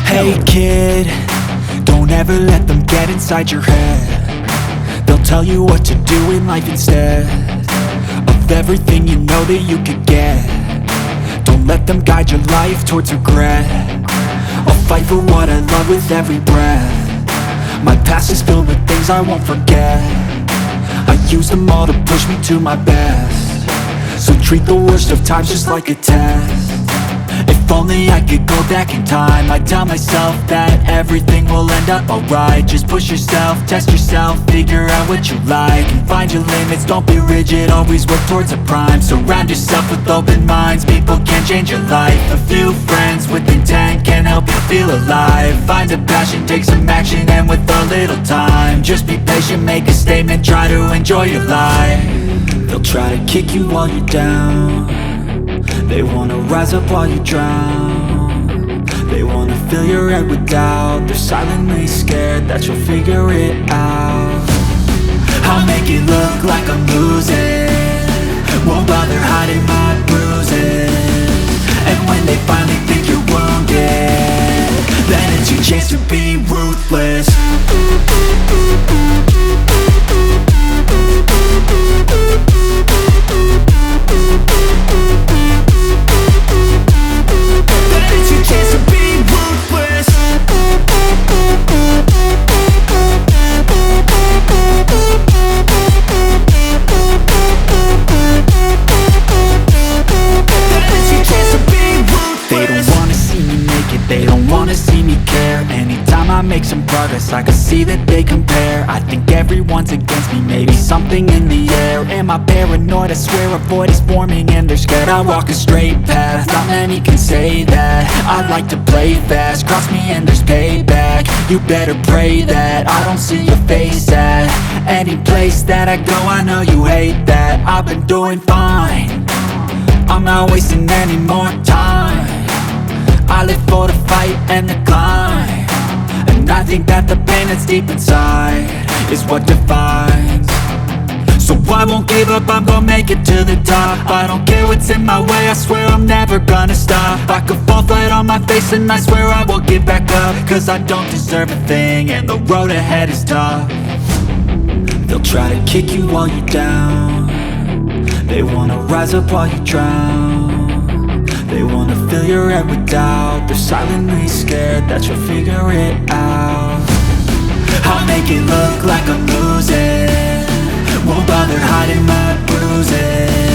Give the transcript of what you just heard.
Hey kid, don't ever let them get inside your head. They'll tell you what to do in life instead of everything you know that you could get. Don't let them guide your life towards regret. I'll fight for what I love with every breath. My past is filled with things I won't forget. I use them all to push me to my best. So treat the worst of times just like a test. If only I could go back in time, I'd tell myself that everything will end up alright. Just push yourself, test yourself, figure out what you like, and find your limits, don't be rigid, always work towards a prime. Surround yourself with open minds, people can change your life. A few friends with intent can help you feel alive. Find a passion, take some action, and with a little time, just be patient, make a statement, try to enjoy your life. They'll try to kick you while you're down. They wanna rise up while you drown. They wanna fill your head with doubt. They're silently scared that you'll figure it out. I'll make it look like I'm losing, won't bother hiding my bruises. And when they finally think you're wounded, then it's your chance to be ruthless. They don't wanna see me care. Anytime I make some progress, I can see that they compare. I think everyone's against me, maybe something in the air. Am I paranoid? I swear a void is forming and they're scared I walk a straight path. Not many can say that. I like to play fast, cross me and there's payback. You better pray that I don't see your face at any place that I go. I know you hate that. I've been doing fine, I'm not wasting any more time. I live for the fight and the climb, and I think that the pain that's deep inside is what defines. So I won't give up, I'm gonna make it to the top. I don't care what's in my way, I swear I'm never gonna stop. I could fall flat on my face and I swear I will get back up, cause I don't deserve a thing and the road ahead is tough. They'll try to kick you while you're down. They wanna rise up while you drown. They wanna fill your head with doubt. They're silently scared that you'll figure it out. I'll make it look like I'm losing, won't bother hiding my bruises.